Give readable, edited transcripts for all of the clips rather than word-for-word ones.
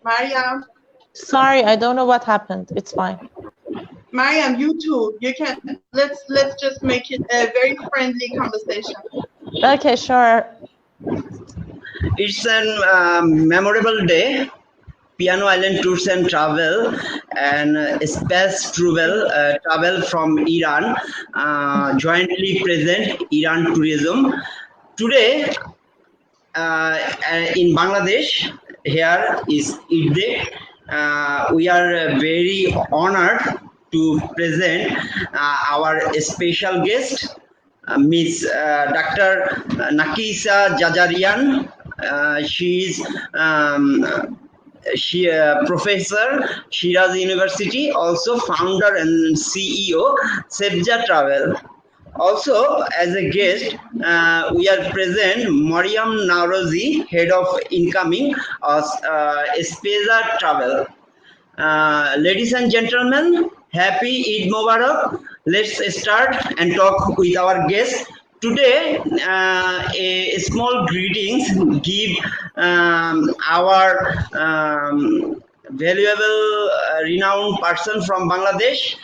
Mariam. Sorry, I don't know what happened. It's fine. Mariam, you too. You can let's just make it a very friendly conversation. Okay, sure. It's an memorable day. Piano Island Tours and Travel and Space Travel from Iran jointly present Iran tourism. Today in Bangladesh, here is Eid Day. We are very honored to present our special guest, Miss Dr. Nakisa Jazaerian. She is professor Shiraz University, also founder and CEO Sepza Travel. Also, as a guest, we are present Mariam Naurozi, head of incoming Sepza Travel. Ladies and gentlemen, happy Eid Mubarak. Let's start and talk with our guest. Today, a small greetings give our valuable, renowned person from Bangladesh.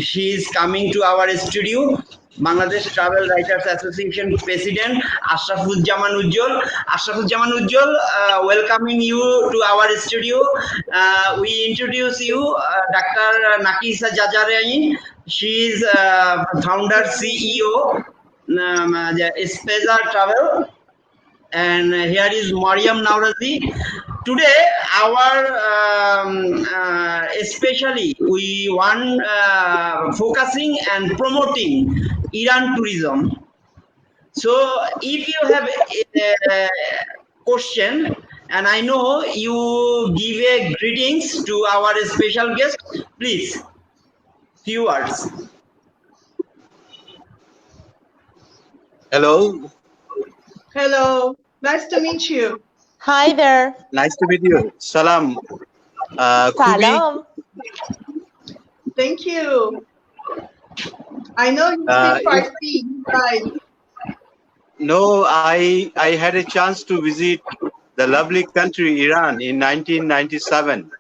She is coming to our studio. Bangladesh Travel Writers Association President Ashrafuzzaman Ujjwal. Ashrafuzzaman Ujjwal, welcoming you to our studio. We introduce you, Dr. Nakisa Jazaerian. She is founder CEO Sepza Travel. And here is Mariam Naurozi. Today, especially we want focusing and promoting Iran tourism. So, if you have a question, and I know you give a greetings to our special guest, please, few words. Hello. Hello. Nice to meet you. Hi there. Nice to meet you. Salam. Salam. Thank you. I know you speak Farsi, right? No, I had a chance to visit the lovely country Iran in 1997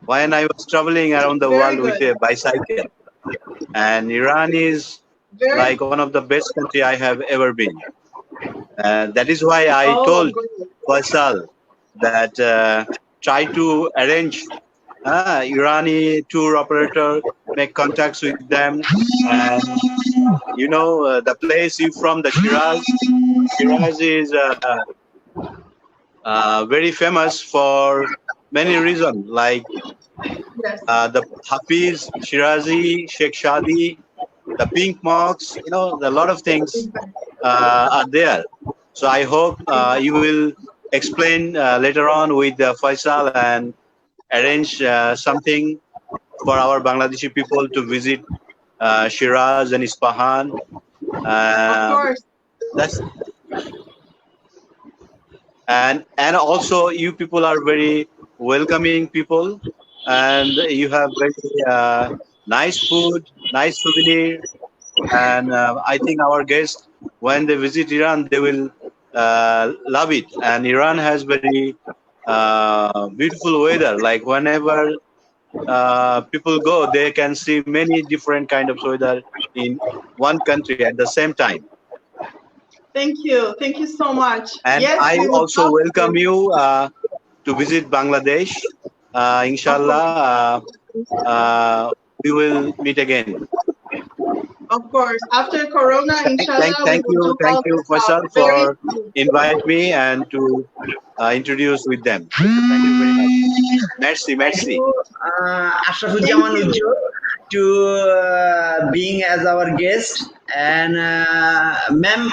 when I was traveling around the world with a bicycle. And Iran is like one of the best country I have ever been. That is why I told Faisal that try to arrange Irani tour operator, make contacts with them, and you know the place you from, the Shiraz. Shiraz is very famous for many reasons, like the Hafiz, Shirazi, Sheikh Shadi, the pink mosques. You know, a lot of things are there. So I hope you will explain later on with Faisal and arrange something for our Bangladeshi people to visit Shiraz and Isfahan. Of course. That's and also you people are very welcoming people, and you have very nice food, nice souvenir, and I think our guests, when they visit Iran, they will love it. And Iran has very beautiful weather. Like whenever people go, they can see many different kind of weather in one country at the same time. Thank you so much. And yes, I also welcome you to visit Bangladesh. Inshallah, we will meet again. Of course, after Corona, inshallah. Thank you, Faisal, for invite me and to introduce with them. Thank you very much. Merci. Ashrafuzzaman Ujjwal to being as our guest. And ma'am,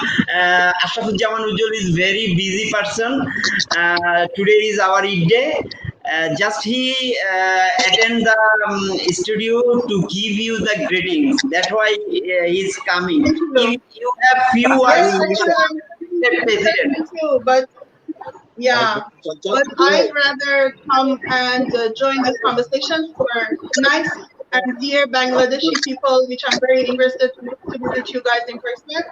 Ashrafuzzaman Ujjwal is very busy person. Today is our Eid day. Just he attend the studio to give you the greetings. That's why he's coming. If you have few words, Thank you, but yeah, but I'd rather come and join this conversation for nice and dear Bangladeshi people, which I'm very interested to visit you guys in person.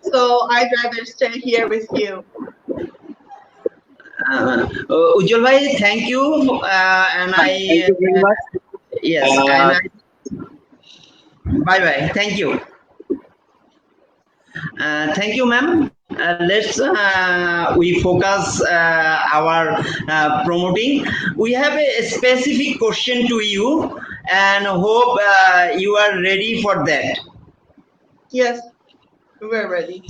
So I'd rather stay here with you. Ujjwal bhai, thank you, and Thank you very much. yes, and bye bye. Thank you. Thank you, ma'am. Let's we focus our promoting. We have a specific question to you, and hope you are ready for that. Yes, we're ready.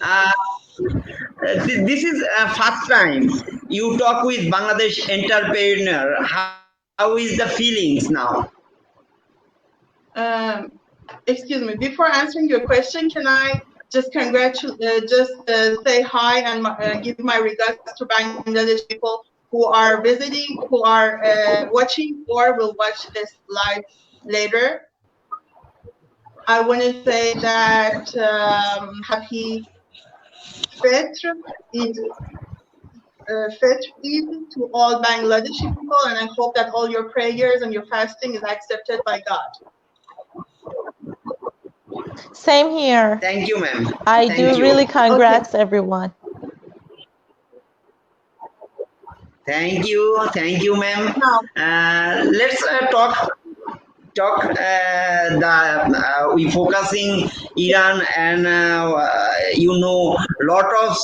Uh, this is first time you talk with Bangladesh entrepreneur. How is the feelings now? Excuse me. Before answering your question, can I just say hi and give my regards to Bangladesh people who are visiting, who are watching, or will watch this live later. I want to say that happy Fitr Eid, Fitr Eid to all Bangladeshi people, and I hope that all your prayers and your fasting is accepted by God. Same here. Thank you, ma'am. I Thank do you. really congrats everyone. Thank you, ma'am. Let's talk. We focusing Iran, and lot of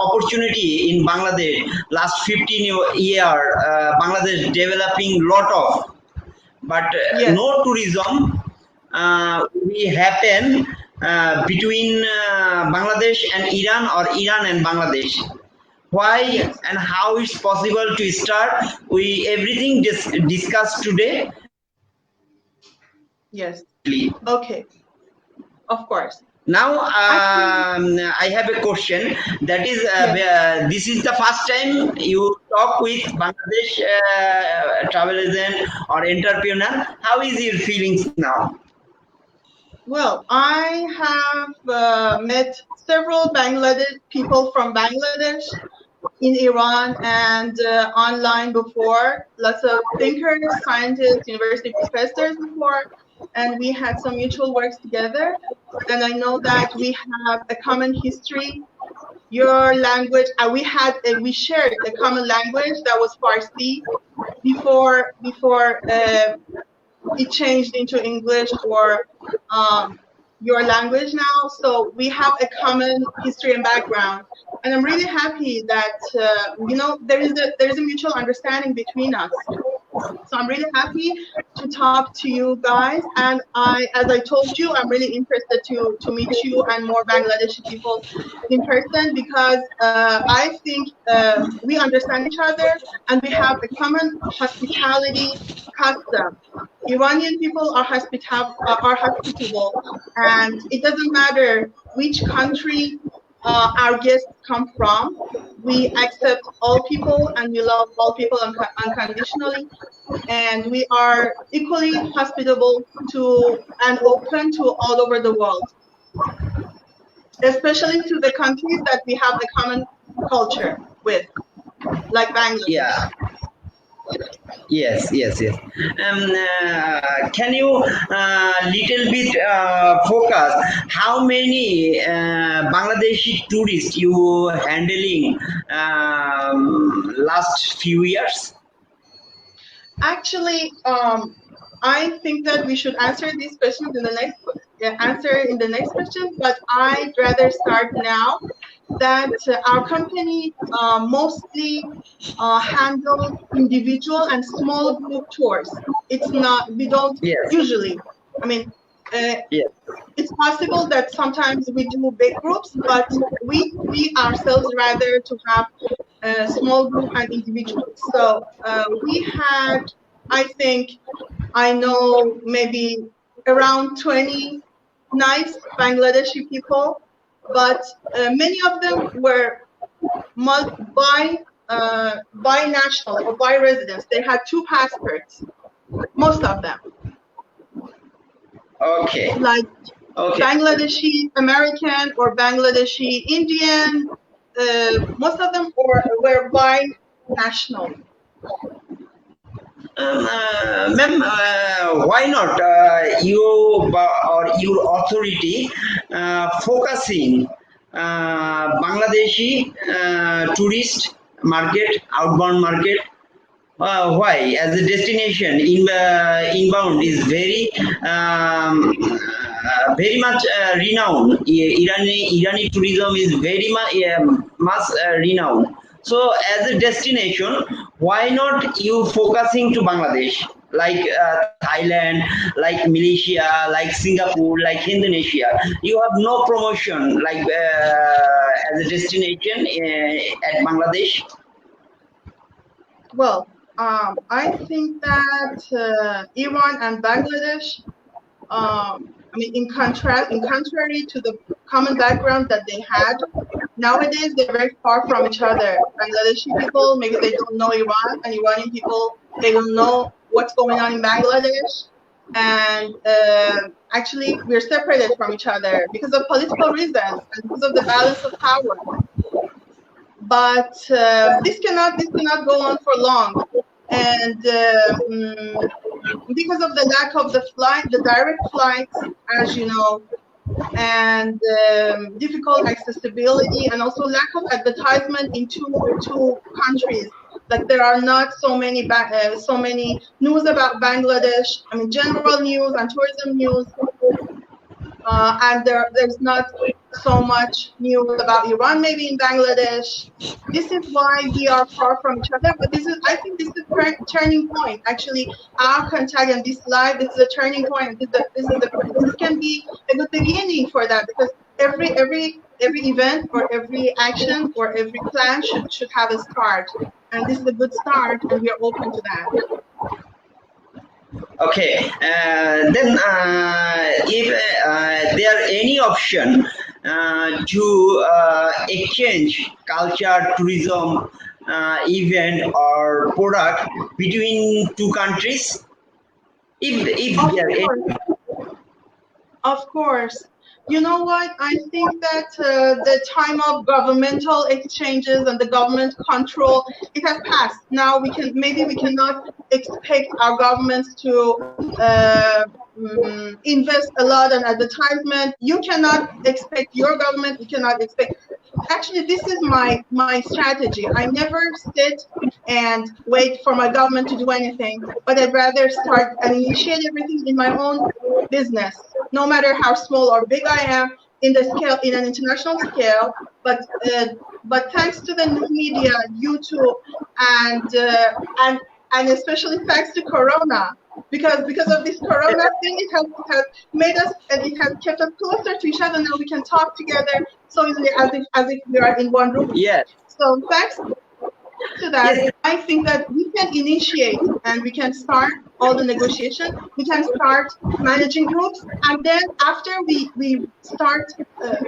opportunity in Bangladesh. Last 15 year, Bangladesh developing lot of, but no tourism. We happen between Bangladesh and Iran, or Iran and Bangladesh. Why and how it's possible to start? We everything discussed today. Yes. Okay. Of course. Now I have a question. That is, this is the first time you talk with Bangladesh travel agent or entrepreneur. How is your feelings now? Well, I have met several Bangladesh people from Bangladesh in Iran and online before. Lots of thinkers, scientists, university professors before, and we had some mutual works together. And I know that we have a common history. Your language, we shared a common language that was Farsi before it changed into English or your language now. So we have a common history and background, and I'm really happy that there is a mutual understanding between us. So I'm really happy to talk to you guys, and as I told you, I'm really interested to meet you and more Bangladeshi people in person, because I think we understand each other and we have a common hospitality custom. Iranian people are hospitable, and it doesn't matter which country our guests come from. We accept all people and we love all people unconditionally, and we are equally hospitable to and open to all over the world, especially to the countries that we have a common culture with, like Bangladesh. Yeah. Yes. Can you little bit focus how many Bangladeshi tourists you handling last few years? Actually, I think that we should answer these questions in the next question, but I'd rather start now that our company mostly handles individual and small group tours. We don't usually, it's possible that sometimes we do big groups, but we ourselves rather to have a small group and individuals. So we had, I know maybe around 20 nice Bangladeshi people, but many of them were bi-national or bi-residents. They had 2 passports, most of them. Okay. Like Bangladeshi American or Bangladeshi Indian, most of them were bi-national. Ma'am, why not you or your authority focusing Bangladeshi tourist market, outbound market. Why? As a destination, inbound is very much renowned. Irani tourism is very much renowned. So, as a destination, why not you focusing to Bangladesh, like Thailand, like Malaysia, like Singapore, like Indonesia? You have no promotion like as a destination at Bangladesh. Well, I think that Iran and Bangladesh, I mean, in contrary to the common background that they had, nowadays they're very far from each other. Bangladeshi people, maybe they don't know Iran, and Iranian people, they don't know what's going on in Bangladesh. And actually, we're separated from each other because of political reasons and because of the balance of power. But this cannot go on for long, and because of the lack of the direct flights, as you know, and difficult accessibility, and also lack of advertisement in two countries. Like there are not so many news about Bangladesh. I mean, general news and tourism news, and there's not so much news about Iran, maybe in Bangladesh. This is why we are far from each other. But I think this is a turning point. Actually, our contact and this live, this is a turning point. This can be a good beginning for that, because every event or every action or every plan should have a start, and this is a good start, and we are open to that. Okay, then if there any option to exchange culture, tourism, event or product between two countries, of course. You know what? I think that the time of governmental exchanges and the government control, it has passed. Now we cannot expect our governments to invest a lot on advertisement. You cannot expect your government. You cannot expect. Actually, this is my strategy. I never sit and wait for my government to do anything, but I'd rather start and initiate everything in my own business, no matter how small or big I am in an international scale. But thanks to the new media, YouTube, and especially thanks to Corona, because of this Corona thing, it has made us, and it has kept us closer to each other. Now we can talk together so easily as if we are in one room. Yes. So thanks to that, yes. I think that we can initiate and we can start all the negotiation. We can start managing groups, and then after we start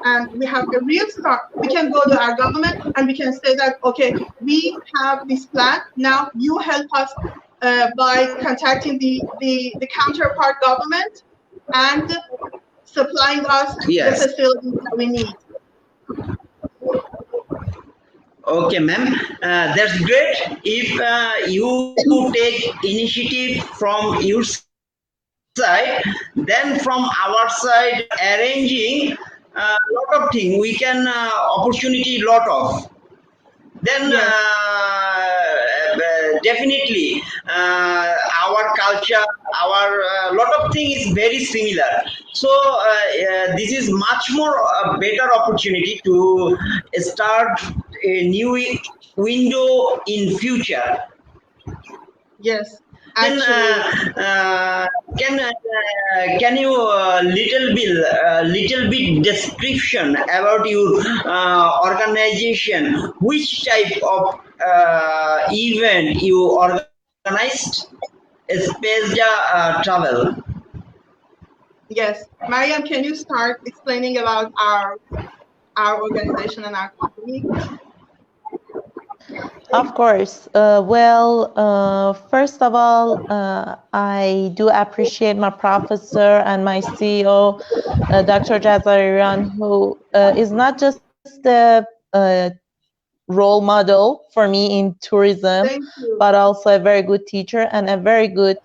and we have a real start, we can go to our government and we can say that, okay, we have this plan. Now you help us by contacting the counterpart government and supplying us the facilities that we need. Okay, ma'am, that's great. If you take initiative from your side, then from our side, arranging a lot of things, we can opportunity lot of. Then definitely our culture, our lot of things is very similar. So this is much more better opportunity to start a new window in future. Yes. Then can you little bit description about your organization? Which type of event you organized? Sepza travel. Yes, Mariam, can you start explaining about our organization and our company? Of course. First of all, I do appreciate my professor and my CEO, Dr. Jazaerian, who is not just the role model for me in tourism, but also a very good teacher and a very good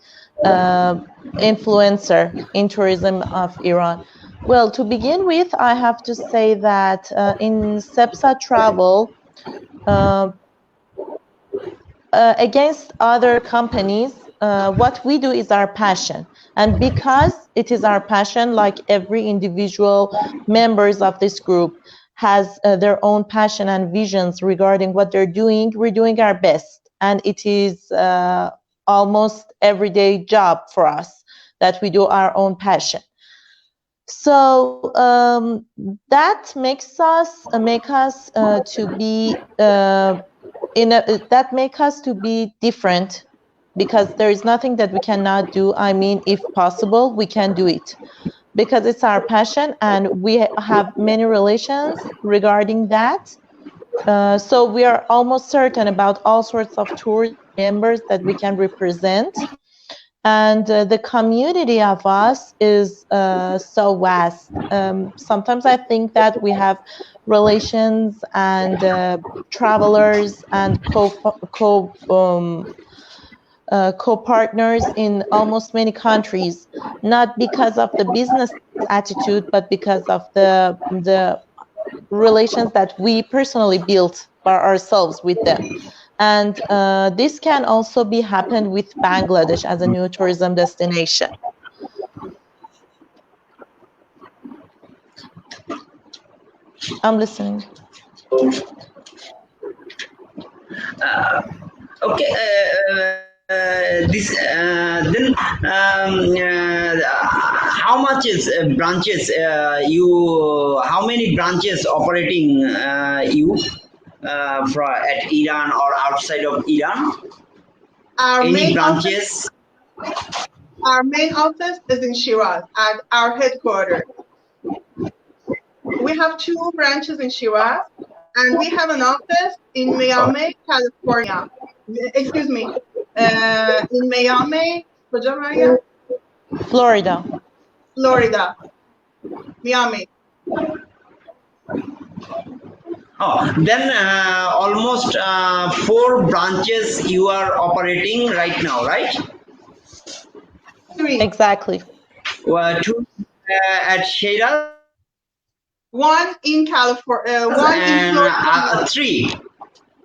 influencer in tourism of Iran. Well, to begin with, I have to say that in Sepza travel, against other companies, what we do is our passion. And because it is our passion, like every individual members of this group has their own passion and visions regarding what they're doing, we're doing our best. And it is almost everyday job for us that we do our own passion. So that makes us to be that make us to be different, because there is nothing that we cannot do. I mean, if possible, we can do it because it's our passion, and we have many relations regarding that. So we are almost certain about all sorts of tour members that we can represent. And the community of us is so vast. Sometimes I think that we have relations and travelers and co-partners in almost many countries, not because of the business attitude, but because of the relations that we personally built by ourselves with them. And this can also be happened with Bangladesh as a new tourism destination. I'm listening. Okay. Then how much is branches how many branches operating you at Iran or outside of Iran? Any branches? Our main office is in Shiraz at our headquarters. We have 2 branches in Shiraz, and we have an office in Miami, California. Excuse me, in Miami, Florida. Florida, Miami. Oh, then almost 4 branches you are operating right now, right? 3. Exactly. 2 at Shiraz. 1 in California, 1 in Florida. 3.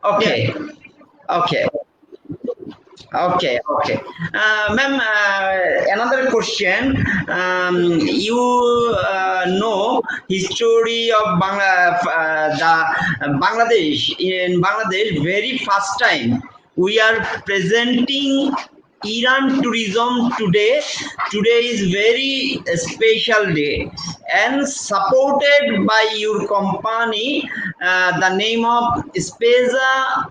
Okay. Yes. Okay. Ma'am, another question. You know history of Bangladesh. In Bangladesh, very first time we are presenting Iran tourism today. Today is very special day, and supported by your company, the name of Sepza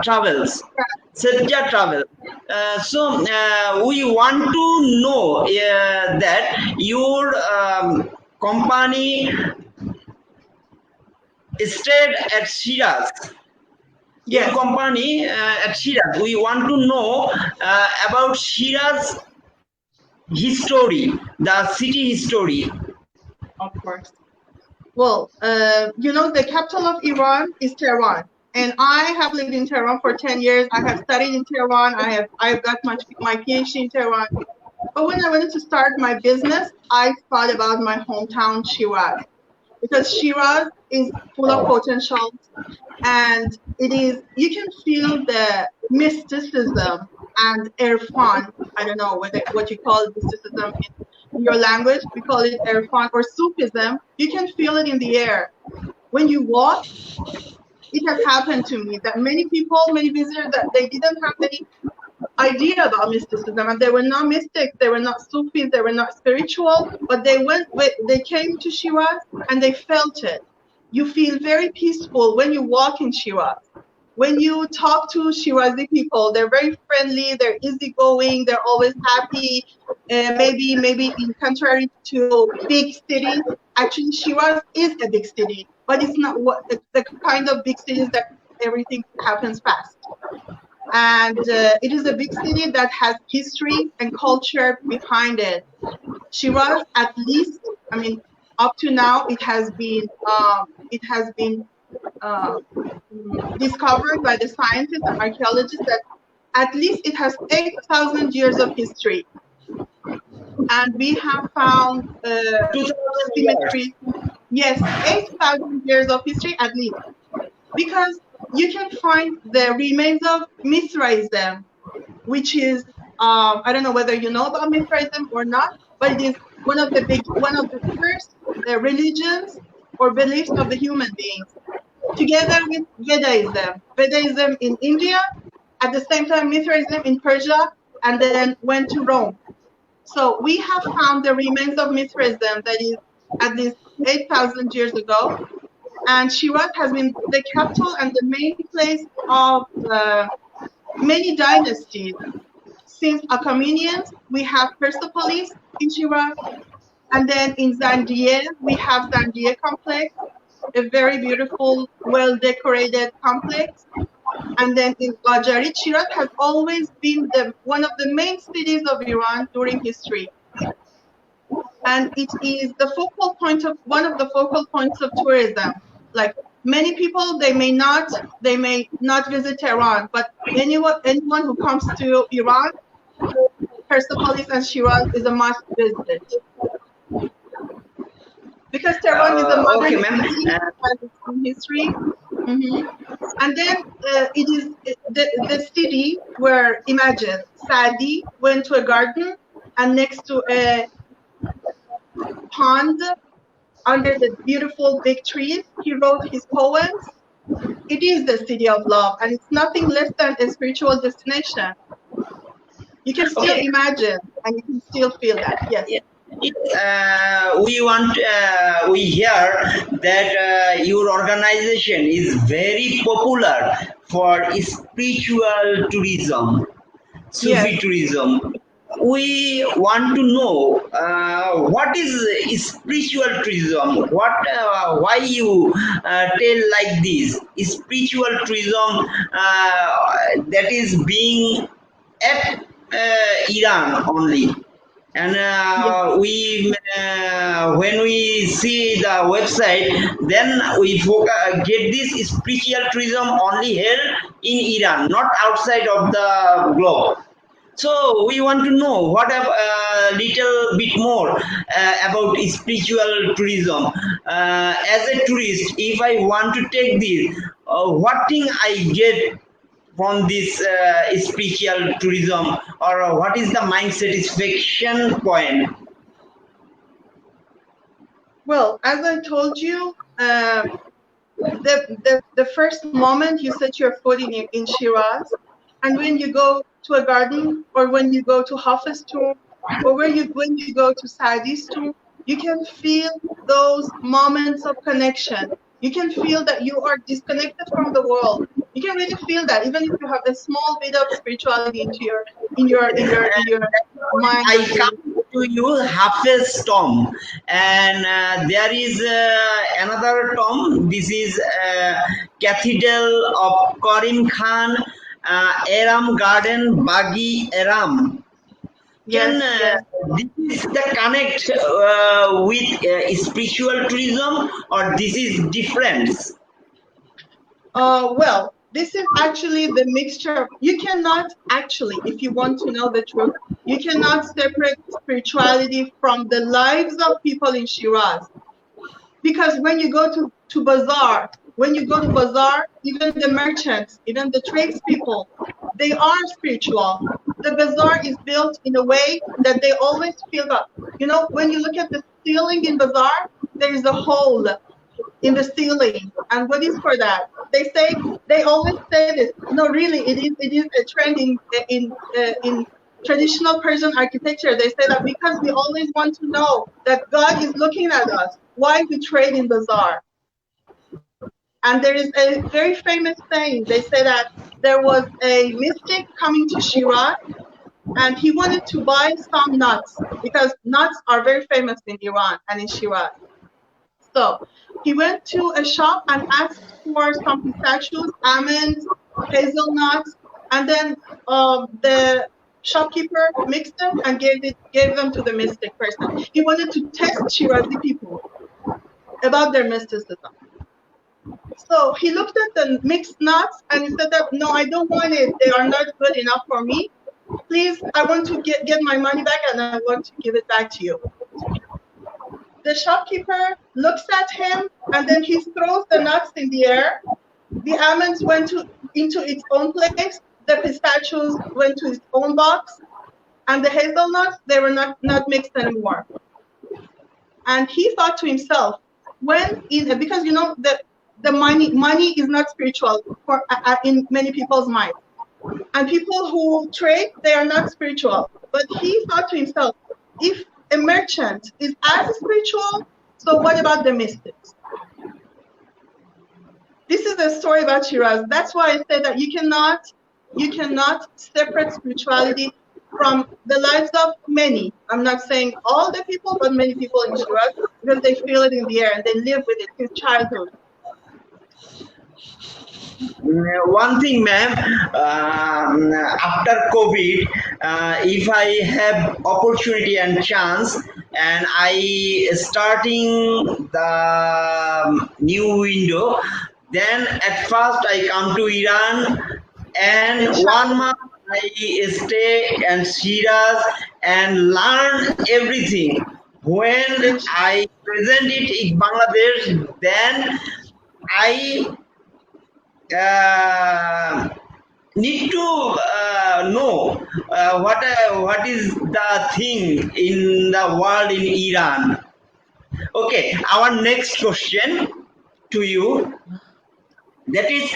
Travels. Sepza Travel. So we want to know that your company stayed at Shiraz. Your company at Shiraz. We want to know about Shiraz history, the city history. Of course. Well, the capital of Iran is Tehran. And I have lived in Tehran for 10 years. I have studied in Tehran. I've got my PhD in Tehran. But when I wanted to start my business, I thought about my hometown, Shiraz. Because Shiraz is full of potential, and you can feel the mysticism and irfan. I don't know what you call mysticism in your language. We call it irfan or Sufism. You can feel it in the air. When you walk, it has happened to me that many visitors, that they didn't have any idea about mysticism, and they were not mystics, they were not Sufis, they were not spiritual, but they came to Shiraz and they felt it. You feel very peaceful when you walk in Shiraz. When you talk to Shirazi people, they're very friendly, they're easygoing, they're always happy. Maybe in contrary to big cities, actually Shiraz is a big city, but it's not the kind of big cities that everything happens fast. And it is a big city that has history and culture behind it. Shiraz, at least, I mean, up to now, it has been discovered by the scientists and archaeologists that at least it has 8,000 years of history. and we have found 2000 symmetry. Yes, 8,000 years of history at least, because you can find the remains of Mithraism, which is I don't know whether you know about Mithraism or not, but it is one of the first religions or beliefs of the human beings, together with Vedaism. Vedaism in India, at the same time Mithraism in Persia, and then went to Rome. So we have found the remains of Mithraism that is at least 8,000 years ago, and Shiraz has been the capital and the main place of many dynasties. Since Achaemenians, we have Persepolis in Shiraz, and then in Zandiye, we have Zandiye complex, a very beautiful, well-decorated complex. And then in Jazaerian, Shiraz has always been one of the main cities of Iran during history. And it is one of the focal points of tourism. Like many people, they may not visit Tehran, but anyone who comes to Iran, Persepolis and Shiraz is a must visit. Because Tehran is a modern city and it's in history. And then it is the city where, imagine, Saadi went to a garden, and next to a pond under the beautiful big trees, he wrote his poems. It is the city of love, and it's nothing less than a spiritual destination. You can still imagine, and you can still feel that. Yes. We hear that your organization is very popular for spiritual tourism, Sufi tourism. We want to know what is spiritual tourism. Why you tell like this? Spiritual tourism that is being at Iran only. And when we see the website, then we get this spiritual tourism only here in Iran, not outside of the globe. So we want to know what a little bit more about spiritual tourism. As a tourist, if I want to take this, what thing I get from this spiritual tourism, or what is the mind satisfaction point? Well, as I told you, the first moment you set your foot in Shiraz, and when you go to a garden, or when you go to Hafez tomb, or when you go to Saadi's tomb, you can feel those moments of connection. You can feel that you are disconnected from the world. You can really feel that, even if you have a small bit of spirituality in your mind. I come to you Hafez tomb, and there is another tomb. This is Cathedral of Karim Khan, Aram Garden, Bagi Aram. Can this is the connect with spiritual tourism, or this is different? Well, this is actually the mixture. You cannot actually, if you want to know the truth, you cannot separate spirituality from the lives of people in Shiraz. Because when you go to bazaar, even the merchants, even the tradespeople, they are spiritual. The bazaar is built in a way that they always feel that, when you look at the ceiling in bazaar, there is a hole in the ceiling. And what is for that? They always say this. No, really, it is a trend in traditional Persian architecture. They say that because we always want to know that God is looking at us, why we trade in bazaar. And there is a very famous saying. They say that there was a mystic coming to Shiraz, and he wanted to buy some nuts, because nuts are very famous in Iran and in Shiraz. So he went to a shop and asked for some pistachios, almonds, hazelnuts, and then the shopkeeper mixed them and gave them to the mystic person. He wanted to test Shirazi people about their mysticism. So he looked at the mixed nuts and he said that, no, I don't want it. They are not good enough for me. please, I want to get my money back and I want to give it back to you. The shopkeeper looks at him and then he throws the nuts in the air. The almonds went into its own place. The pistachios went to its own box. And the hazelnuts, they were not mixed anymore. And he thought to himself, because you know the money is not spiritual in many people's minds. And people who trade, they are not spiritual. But he thought to himself, if a merchant is as spiritual, so what about the mystics? This is a story about Shiraz. That's why I say that you cannot separate spirituality from the lives of many. I'm not saying all the people, but many people in Shiraz, because they feel it in the air and they live with it since childhood. One thing, ma'am, after COVID, if I have opportunity and chance, and I starting the new window, then at first I come to Iran, and 1 month I stay in Shiraz and learn everything. When I present it in Bangladesh, then I need to know what is the thing in the world in Iran. Okay, our next question to you. That is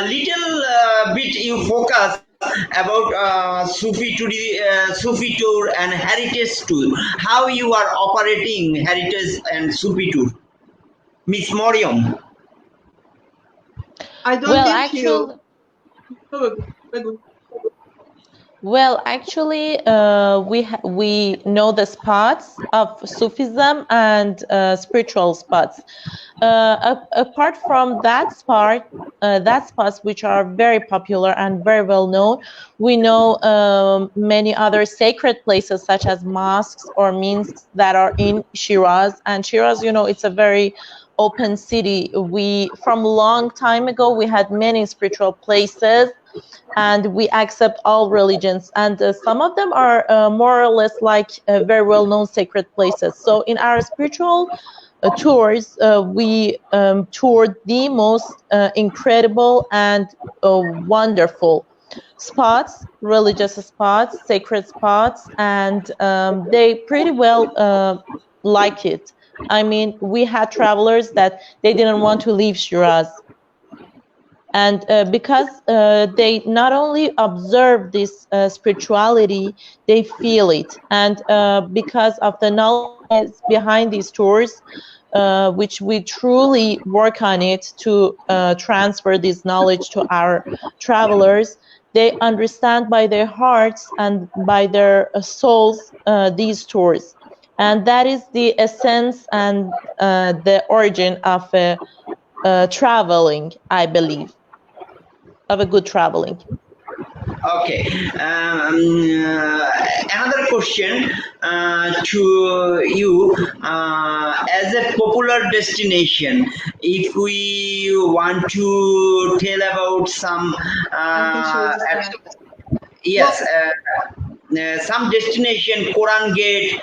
little bit you focus about Sufi tour and heritage tour. How you are operating heritage and Sufi tour, Miss Moriam? I don't think you. Well, actually, we know the spots of Sufism and spiritual spots. Apart from that spots which are very popular and very well known, we know many other sacred places such as mosques or minskes that are in Shiraz. And Shiraz, you know, it's a very open city. From long time ago, we had many spiritual places, and we accept all religions, and some of them are more or less like very well-known sacred places. So in our spiritual tours, we toured the most incredible and wonderful spots, religious spots, sacred spots, and they pretty well like it. I mean, we had travelers that they didn't want to leave Shiraz. And because they not only observe this spirituality, they feel it. And because of the knowledge behind these tours, which we truly work on it to transfer this knowledge to our travelers, they understand by their hearts and by their souls these tours. And that is the essence and the origin of traveling, I believe. Of a good traveling. Okay. Another question to you. As a popular destination, if we want to tell about some, yes, some destination, Quran Gate,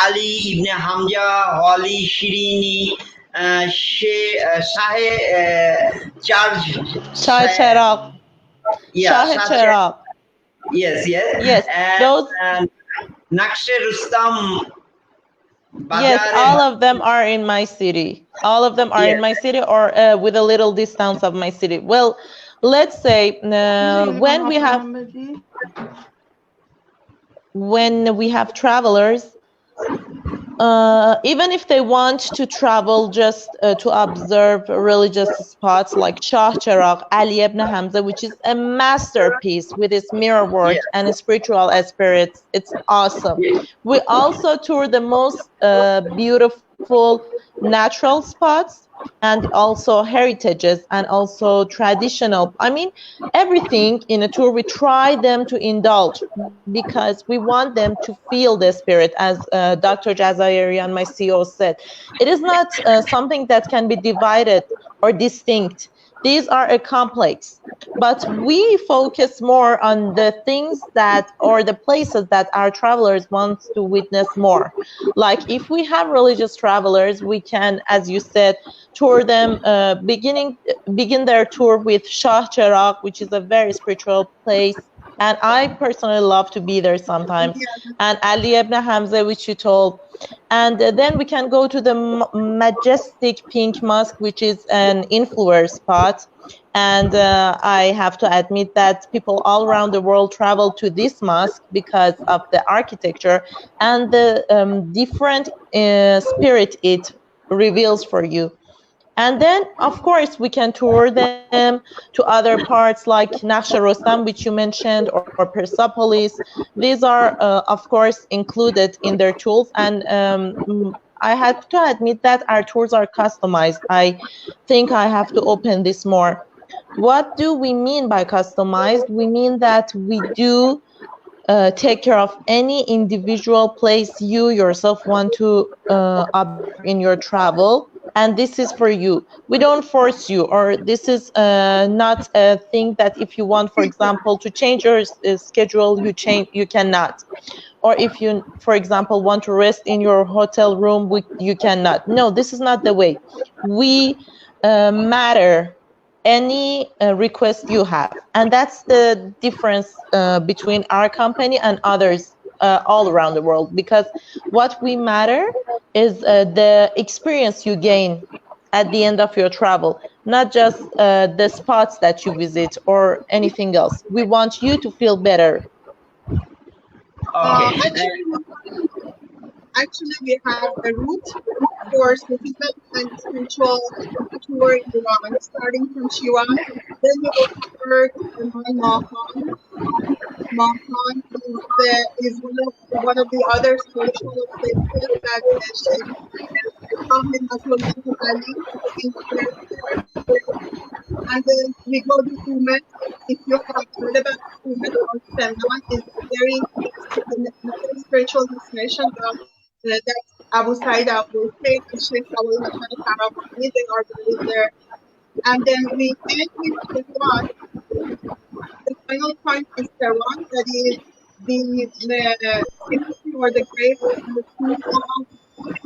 Ali Ibn Hamza, Holi, Shirini, Shah Cheragh. Yeah, Shah Cheragh. Yes. Yes, and Nakshe Rustam. Yes, all of them are in my city. All of them are in my city or with a little distance of my city. Well, let's say when we have travelers, even if they want to travel just to observe religious spots like Shah Cheragh, Ali ibn Hamza, which is a masterpiece with its mirror work and spiritual spirits, it's awesome. We also tour the most beautiful natural spots and also heritages and also traditional. I mean, everything in a tour, we try them to indulge because we want them to feel the spirit, as Dr. Jazaerian, my CEO, said. It is not something that can be divided or distinct. These are a complex, but we focus more on the things that, or the places that our travelers want to witness more. Like if we have religious travelers, we can, as you said, tour them, begin their tour with Shah Cheragh, which is a very spiritual place. And I personally love to be there sometimes. And Ali ibn Hamza, which you told. And then we can go to the majestic Pink Mosque, which is an influencer spot. And I have to admit that people all around the world travel to this mosque because of the architecture and the different spirit it reveals for you. And then, of course, we can tour them to other parts like Nakhsha Rostam, which you mentioned, or Persepolis. These are, of course, included in their tours. And I have to admit that our tours are customized. I think I have to open this more. What do we mean by customized? We mean that we do take care of any individual place you yourself want to observe in your travel, and this is for you. We don't force you, or this is not a thing that if you want, for example, to change your schedule, you cannot. Or if you, for example, want to rest in your hotel room, you cannot. No, this is not the way. We matter any request you have, and that's the difference between our company and others all around the world, because what we matter is the experience you gain at the end of your travel, not just the spots that you visit or anything else. We want you to feel better. Actually, we have a route for citizen and spiritual tour in Iran, starting from Shiraz. Then we go over to Mahan. Mahan is one of the other spiritual places that Prophet Nasruddin Ali inspired there. And then we go to Uman. If you have heard about Uman or Semnan, is a very spiritual destination that Abu Sa'id Abu Said and Sheikh Awal Hassan Karawani, they are buried there. And then we end with Tehran. The final point is Tehran, that is the cemetery or the grave of the king of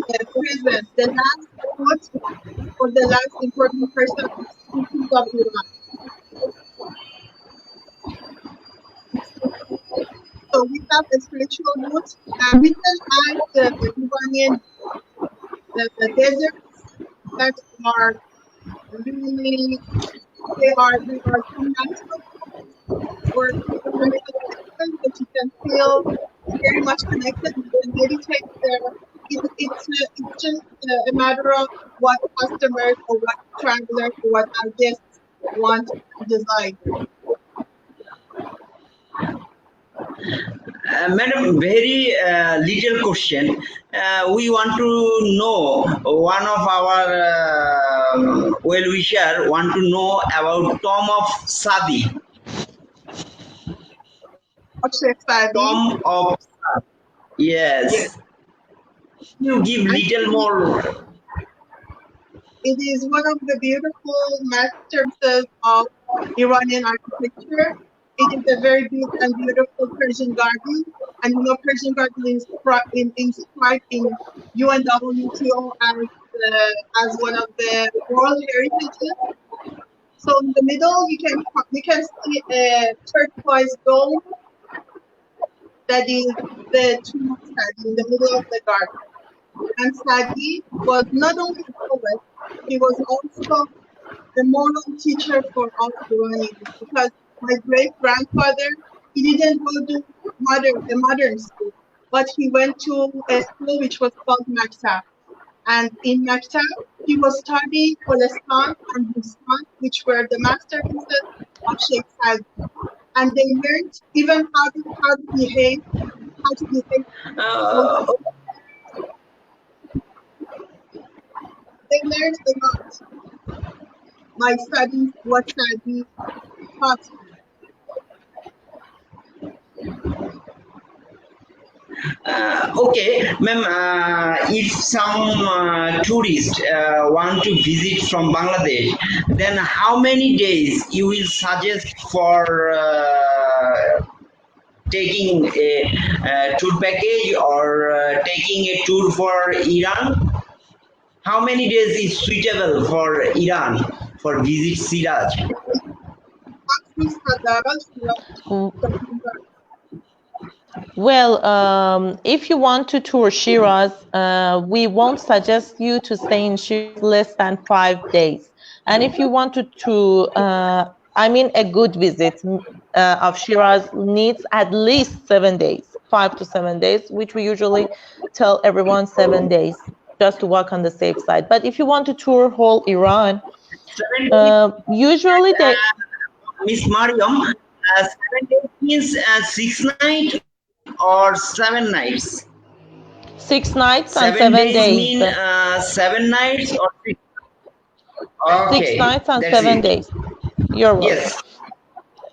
the prison, the last foot or the last important person of the king of Iran. So we have a spiritual root, and we can add the Iranian the deserts that are really they are some natural or natural places that you can feel very much connected. You can meditate there. It's just a matter of what customers or what travelers or what our guests want to decide. Madam, very little question. We want to know, one of our well-wisher want to know about Tom of Sadi. Tom of Sadi. Yes. You give little more. It is one of the beautiful masterpieces of Iranian architecture. It is a very big and beautiful Persian garden, and you know Persian garden is inscribed in UNWTO as one of the World Heritages. So in the middle, you can see a turquoise dome that is the tomb of Sadi in the middle of the garden. And Sadi was not only a poet, he was also the moral teacher for all Iranians, because my great-grandfather, he didn't go to the modern school, but he went to a school which was called Maktab. And in Maktab, he was studying Kholistan and Bustan, which were the masterpieces of Sheikh Sadi. And they learned even how to behave. They learned a lot by studying what Sadi taught them. Okay, ma'am. If some tourist want to visit from Bangladesh, then how many days you will suggest for taking a tour package or taking a tour for Iran? How many days is suitable for Iran for visit Shiraz? Well, if you want to tour Shiraz, we won't suggest you to stay in Shiraz less than 5 days. And if you want I mean, a good visit of Shiraz needs at least 7 days, 5 to 7 days, which we usually tell everyone 7 days, just to walk on the safe side. But if you want to tour whole Iran, 7 days, usually they Miss Mariam, 7 days means 6 nights or 7 nights. 6 nights and 7 days 7 days. mean 7 nights or 6. 6 nights and That's 7 days. You're welcome. Yes.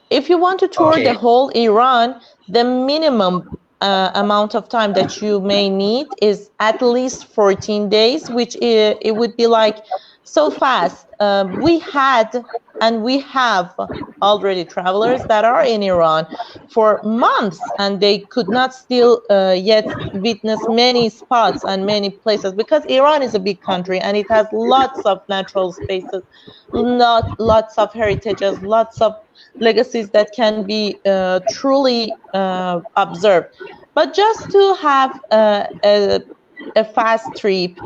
If you want to tour the Okay. whole Iran, the minimum amount of time that you may need is at least 14 days, which it would be like so fast. We had and we have already travelers that are in Iran for months, and they could not still yet witness many spots and many places, because Iran is a big country and it has lots of natural spaces, lots of heritages, lots of legacies that can be truly observed. But just to have a fast trip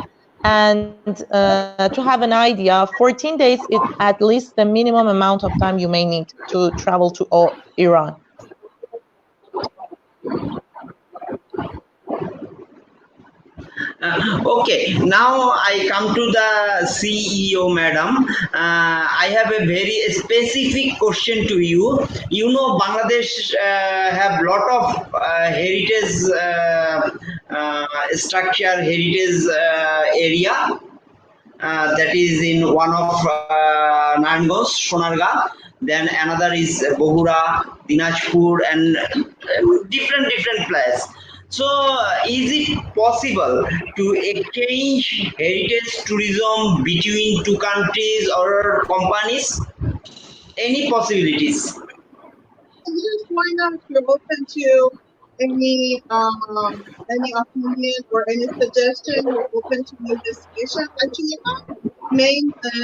and to have an idea, 14 days is at least the minimum amount of time you may need to travel to Iran. Okay, now I come to the CEO, madam. I have a very specific question to you. You know, Bangladesh have lot of heritage structure, heritage area. That is in one of Naranjganj, Sonargaon. Then another is Bohura, Dinajpur, and different place. So, is it possible to exchange heritage tourism between two countries or companies? Any possibilities? Yes, why not? If you're open to any opinion or any suggestion, we're open to investigation. Actually, our main point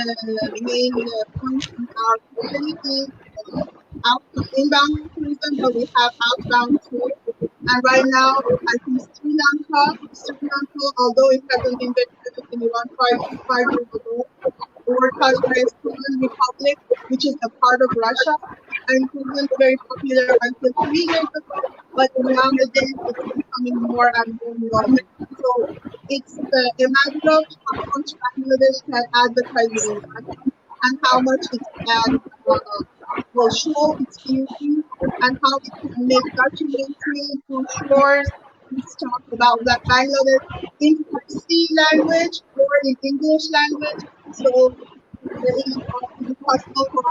in our company is inbound tourism, but we have outbound too. And right now, I think Sri Lanka, although it hasn't been very good in Iran 5 years ago, or Kyrgyzstan Republic, which is a part of Russia, and it wasn't very popular until 3 years ago, but nowadays it's becoming more and more normal. So it's a matter of how much Bangladesh can advertise in Iran and how much it can show its beauty and how it can make documentary to shores which talk about that Bangladesh in Farsi language or in English language. So it is possible for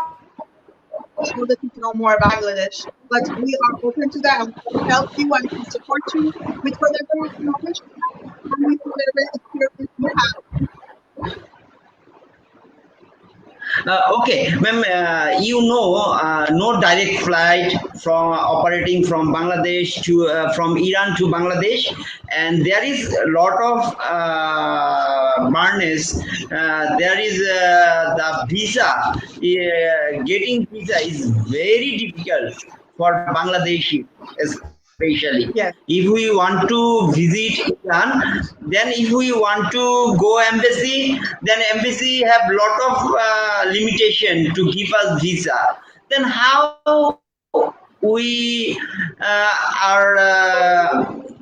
people that know more Bangladesh. But we are open to that and we help you and we support you with whatever knowledge you have and with whatever experience you have. Okay, ma'am, you know, no direct flight from operating from Bangladesh to from Iran to Bangladesh, and there is a lot of barnes. There is the visa. Getting visa is very difficult for Bangladeshi, especially. Yes. If we want to visit Iran, then if we want to go embassy, then embassy have lot of limitation to give us visa. Then how we are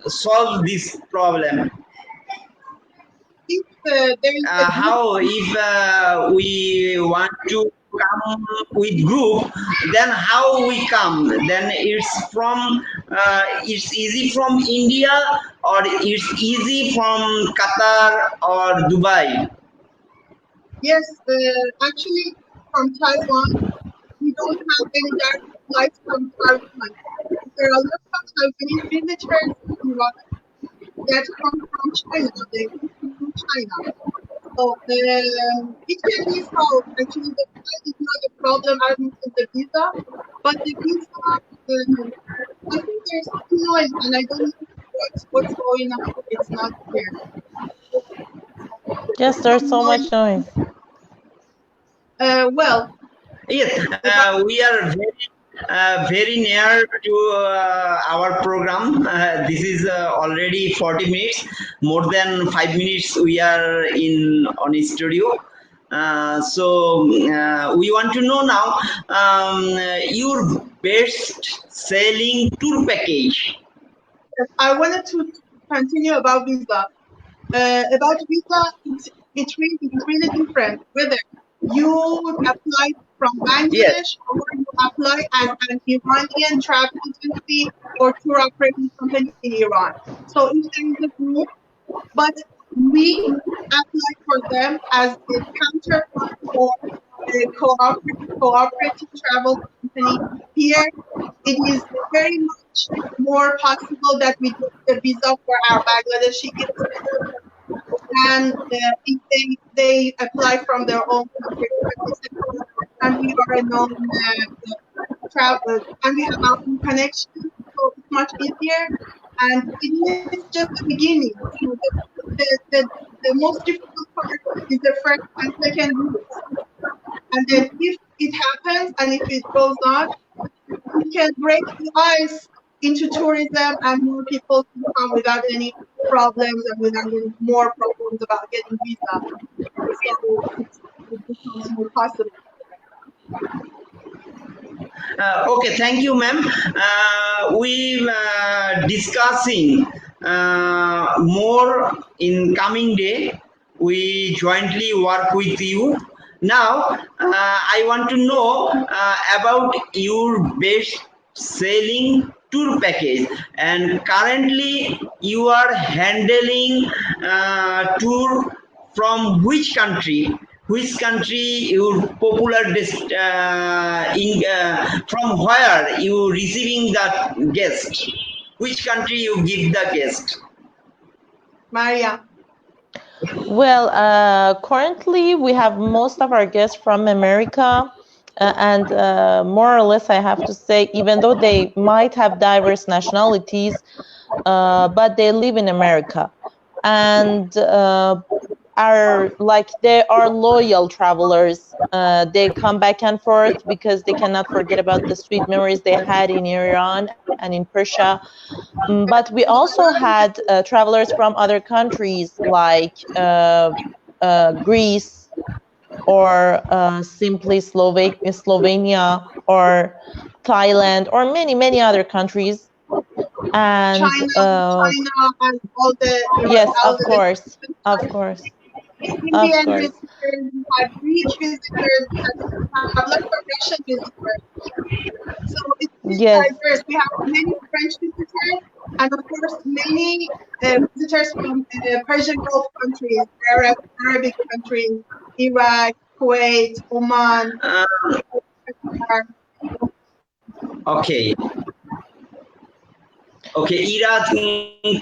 solve this problem? If there is How if we want to come with group, then how we come? Then it's easy from India or it's easy from Qatar or Dubai. yes, actually from Taiwan, we don't have any direct flights from Taiwan. There are a lot of Taiwanese visitors in Iran, that come from China. They come from China. So it can be solved. Actually, the flight is not a problem. I don't think the visa, but the visa, I think there's noise, and I don't know what's going on. It's not clear. Yes, there's so much noise. Well, yes, we are very near to our program. This is already 40 minutes. More than 5 minutes we are on a studio. So we want to know now your best selling tour package. I wanted to continue about visa. About visa, it's really different whether you apply from Bangladesh or you apply as an Iranian travel agency or tour operating company in Iran. So if there is a group, but we apply for them as a counterpart or a cooperative travel company. Here, it is very much more possible that we get the visa for our Bangladeshi guests, and if they apply from their own country, and we are a known travel, and we have our own connection, so it's much easier. And it is just the beginning. So the most difficult part is the first and second route. And then if it happens and if it goes on, we can break the ice into tourism and more people can come without any problems and without any more problems about getting visa. So it becomes more possible. Okay, thank you, ma'am. We discussing more in coming day. We jointly work with you. Now, I want to know about your best selling tour package, and currently you are handling tour from which country? Which country you popular from where you receiving the guest? Which country you give the guest? Maria. Well, currently we have most of our guests from America, and more or less, I have to say, even though they might have diverse nationalities, but they live in America, and they are loyal travelers. They come back and forth because they cannot forget about the sweet memories they had in Iran and in Persia. But we also had travelers from other countries like Greece or simply Slovenia or Thailand or many other countries. And China and all the yes, of course. Indian visitors, we have Greek visitors, we have lots of Russian visitors. So it's diverse. We have many French visitors, and of course many visitors from Persian Gulf countries, Arabic countries, Iraq, Kuwait, Oman. Okay. Okay, Iraq,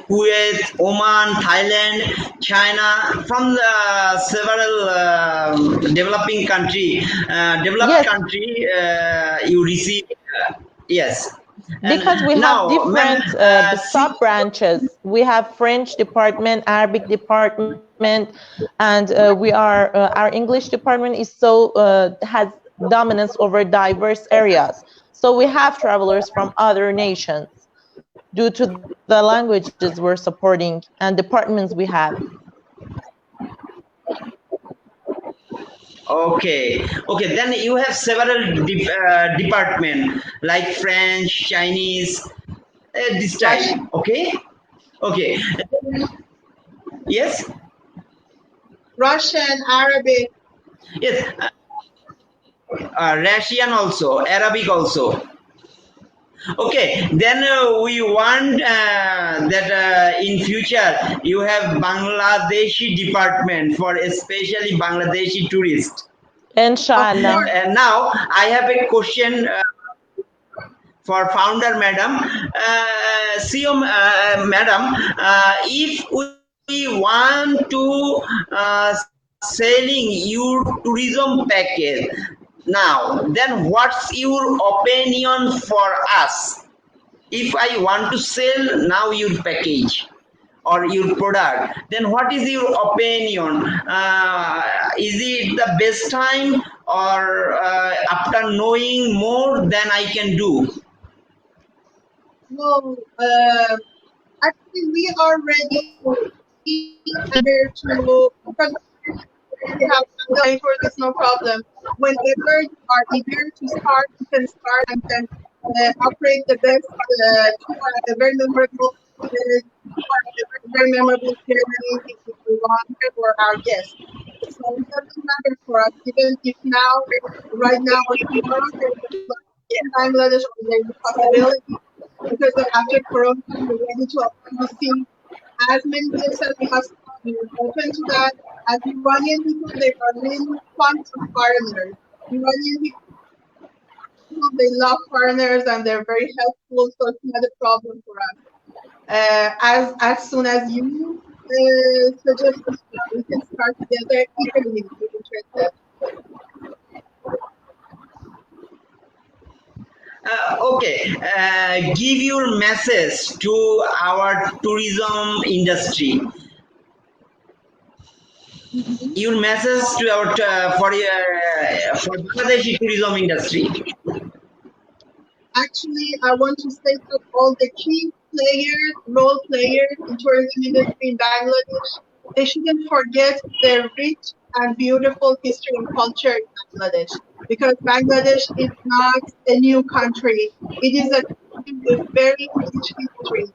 Kuwait, Oman, Thailand, China, from the several developing country, country, you receive, yes. Because we have different sub-branches. We have French department, Arabic department, and our English department has dominance over diverse areas. So we have travelers from other nations due to the languages we're supporting and departments we have. Okay, then you have several departments like French, Chinese, this type. Okay. Yes. Russian, Arabic. Yes. Russian also, Arabic also. Okay, then we want that in future you have Bangladeshi department for especially Bangladeshi tourists. Inshallah. And now I have a question for founder madam, CEO madam, if we want to selling your tourism package now, then what's your opinion for us? If I want to sell now your package or your product, then what is your opinion? Is it the best time, or after knowing more than I can do? No, actually, we are ready and eager to, because we have online tours, it's no problem. Whenever you are eager to start, you can start and then operate the best tour at a very memorable, journey if we want for our guests. So it doesn't matter for us, even if now, right now or tomorrow, there is a flood in Bangladesh, or there is a possibility because after Corona, we're ready to see as many guests as possible. We're open to that. As Iranian people, they are really fond of foreigners. Iranian people, they love foreigners and they're very helpful, so it's not a problem for us. As soon as you suggest we can start together, eagerly if you're interested. Okay, give your message to our tourism industry. Your message to our for Bangladeshi tourism industry. Actually, I want to say to all the key players, role players in tourism industry in Bangladesh, they shouldn't forget their rich and beautiful history and culture in Bangladesh, because Bangladesh is not a new country. It is a country with very rich history.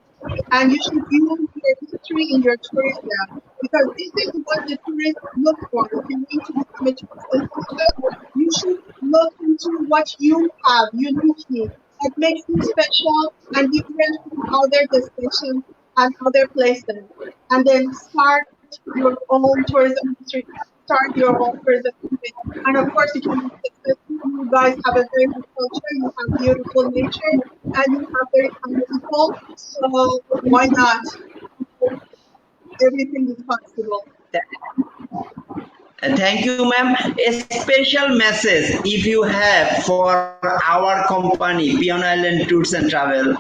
And you should use your history in your tourism, because this is what the tourists look for. If you need to become a tourist destination, you should look into what you have uniquely that makes you special and different from other destinations and other places. And then start your own tourism industry, start your own tourism industry. And of course, you can be successful. You guys have a very good culture, you have beautiful nature, and you have very kind people. So why not? Everything is possible. Thank you, ma'am. A special message if you have for our company, Piano Island Tours and Travel.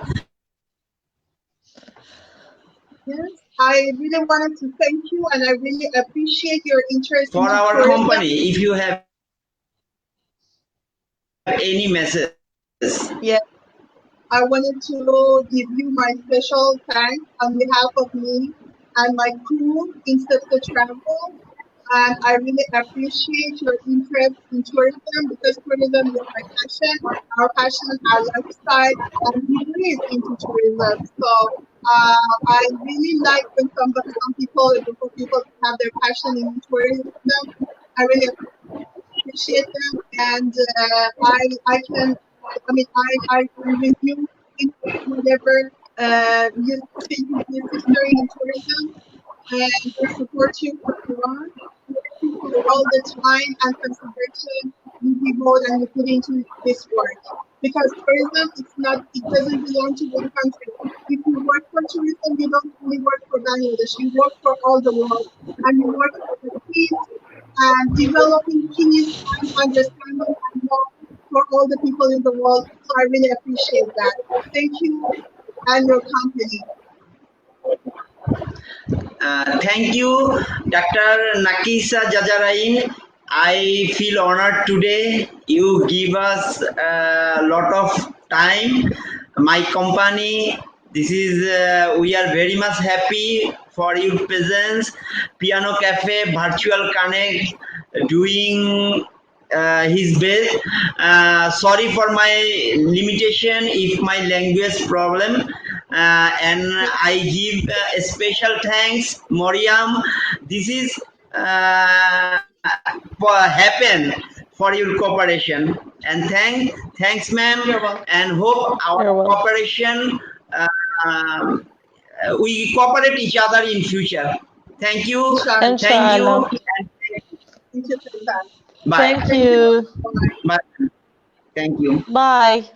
Yes, I really wanted to thank you, and I really appreciate your interest For in our tourism. company, if you have any message. Yes, I wanted to give you my special thanks on behalf of me and my crew in Sepza Travel. And I really appreciate your interest in tourism, because tourism is my passion, our lifestyle, and we live into tourism. So I really like when some people, a group of people have their passion in tourism. I really appreciate them, and I can with you in whatever you think is necessary in tourism, and to support you for Iran. For all the time and consideration you devote and you put into this work. Because tourism, it doesn't belong to one country. If you work for tourism, you don't only work for Bangladesh, you work for all the world. And you work for the peace and developing peace and understanding and love for all the people in the world. So I really appreciate that. Thank you and your company. Thank you, Dr. Nakisa Jazaerian. I feel honored today. You give us a lot of time. My company, this is we are very much happy for your presence. Piano Cafe, Virtual Connect, doing his best. Sorry for my limitation if my language problem. And I give a special thanks, Moriam. This is for happen for your cooperation, and thanks, ma'am, and hope our cooperation we cooperate each other in future. Thank you. Inshallah. Thank you. Thank you for that. Bye. Thank you. Bye. Thank you. Bye.